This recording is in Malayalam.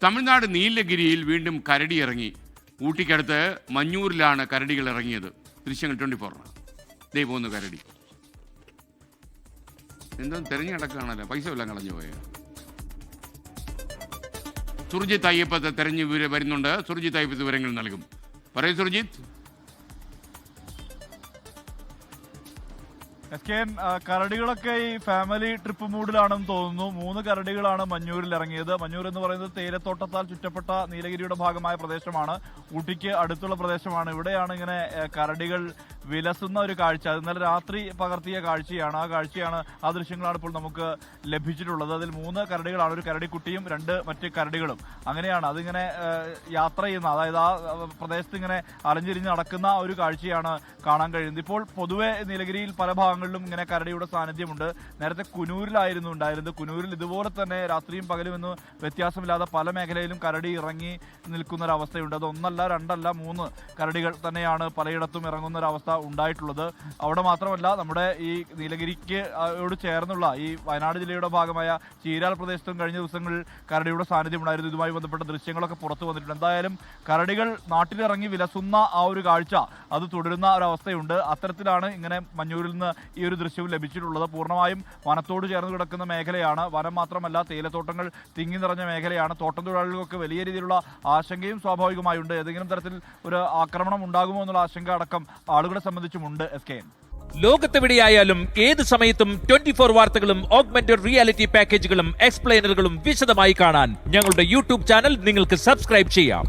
തമിഴ്നാട് നീലഗിരിയിൽ വീണ്ടും കരടി ഇറങ്ങി. ഊട്ടിക്കടുത്ത് മഞ്ഞൂരിലാണ് കരടികൾ ഇറങ്ങിയത്. ദൃശ്യങ്ങൾ 24. ദേ പോകുന്നു കരടി. എന്തോ തെരഞ്ഞു കിടക്കുകയാണല്ലോ, പൈസ എല്ലാം കളഞ്ഞു പോയ. സുർജിത്ത് അയ്യപ്പത്ത് തെരഞ്ഞു വരുന്നുണ്ട്. സുർജിത്ത് അയ്യപ്പത്ത് വിവരങ്ങൾ നൽകും. പറയൂ സുർജിത്ത്. കരടികളൊക്കെ ഈ ഫാമിലി ട്രിപ്പ് മൂഡിലാണെന്ന് തോന്നുന്നു. 3 കരടികളാണ് മഞ്ഞൂരിൽ ഇറങ്ങിയത്. മഞ്ഞൂർ എന്ന് പറയുന്നത് തേയിലത്തോട്ടത്താൽ ചുറ്റപ്പെട്ട നീലഗിരിയുടെ ഭാഗമായ പ്രദേശമാണ്. ഊട്ടിക്ക് അടുത്തുള്ള പ്രദേശമാണ്. ഇവിടെയാണ് ഇങ്ങനെ കരടികൾ വിലസുന്ന ഒരു കാഴ്ച. അത് ഇന്നലെ രാത്രി പകർത്തിയ കാഴ്ചയാണ്. ആ ദൃശ്യങ്ങളാണ് ഇപ്പോൾ നമുക്ക് ലഭിച്ചിട്ടുള്ളത്. അതിൽ 3 കരടികളാണ്. ഒരു കരടിക്കുട്ടിയും 2 മറ്റ് കരടികളും. അങ്ങനെയാണ് അതിങ്ങനെ യാത്ര ചെയ്യുന്ന, അതായത് ആ പ്രദേശത്ത് ഇങ്ങനെ അലഞ്ഞിരിഞ്ഞ് നടക്കുന്ന ഒരു കാഴ്ചയാണ് കാണാൻ കഴിയുന്നത്. ഇപ്പോൾ പൊതുവെ നീലഗിരിയിൽ പല ഭാഗങ്ങളിലും ഇങ്ങനെ കരടിയുടെ സാന്നിധ്യമുണ്ട്. നേരത്തെ കുനൂരിലായിരുന്നു ഉണ്ടായിരുന്നത്. കുനൂരിൽ ഇതുപോലെ തന്നെ രാത്രിയും പകലും എന്ന് വ്യത്യാസമില്ലാതെ പല മേഖലയിലും കരടി ഇറങ്ങി നിൽക്കുന്ന ഒരു അവസ്ഥയുണ്ട്. അത് 1 അല്ല 2 അല്ല 3 കരടികൾ തന്നെയാണ് പലയിടത്തും ഇറങ്ങുന്ന ഒരു അവസ്ഥ ഉണ്ടായിട്ടുള്ളത്. അവിടെ മാത്രമല്ല, നമ്മുടെ ഈ നീലഗിരിക്ക് ചേർന്നുള്ള ഈ വയനാട് ജില്ലയുടെ ഭാഗമായ ചീരാൽ പ്രദേശത്തും കഴിഞ്ഞ ദിവസങ്ങളിൽ കരടിയുടെ സാന്നിധ്യം ഉണ്ടായിരുന്നു. ഇതുമായി ബന്ധപ്പെട്ട ദൃശ്യങ്ങളൊക്കെ പുറത്തു വന്നിട്ടുണ്ട്. എന്തായാലും കരടികൾ നാട്ടിലിറങ്ങി വിലസുന്ന ആ ഒരു കാഴ്ച അത് തുടരുന്ന ഒരവസ്ഥയുണ്ട്. അത്തരത്തിലാണ് ഇങ്ങനെ മഞ്ഞൂരിൽ നിന്ന് ഈ ഒരു ദൃശ്യവും ലഭിച്ചിട്ടുള്ളത്. പൂർണ്ണമായും വനത്തോട് ചേർന്ന് കിടക്കുന്ന മേഖലയാണ്. വനം മാത്രമല്ല, തേയിലത്തോട്ടങ്ങൾ തിങ്ങി നിറഞ്ഞ മേഖലയാണ്. തോട്ടം തൊഴിലാളികൾക്ക് വലിയ രീതിയിലുള്ള ആശങ്കയും സ്വാഭാവികമായുണ്ട്. ഏതെങ്കിലും തരത്തിൽ ഒരു ആക്രമണം ഉണ്ടാകുമോ എന്നുള്ള ആശങ്ക അടക്കം ആളുകളെ സംബന്ധിച്ചുമുണ്ട്. ലോകത്തെവിടെയായാലും ഏത് സമയത്തും 24 വാർത്തകളും ഓഗ്മെന്റഡ് റിയാലിറ്റി പാക്കേജുകളും എക്സ്പ്ലെയിനറുകളും വിശദമായി കാണാൻ ഞങ്ങളുടെ യൂട്യൂബ് ചാനൽ നിങ്ങൾക്ക് സബ്സ്ക്രൈബ് ചെയ്യാം.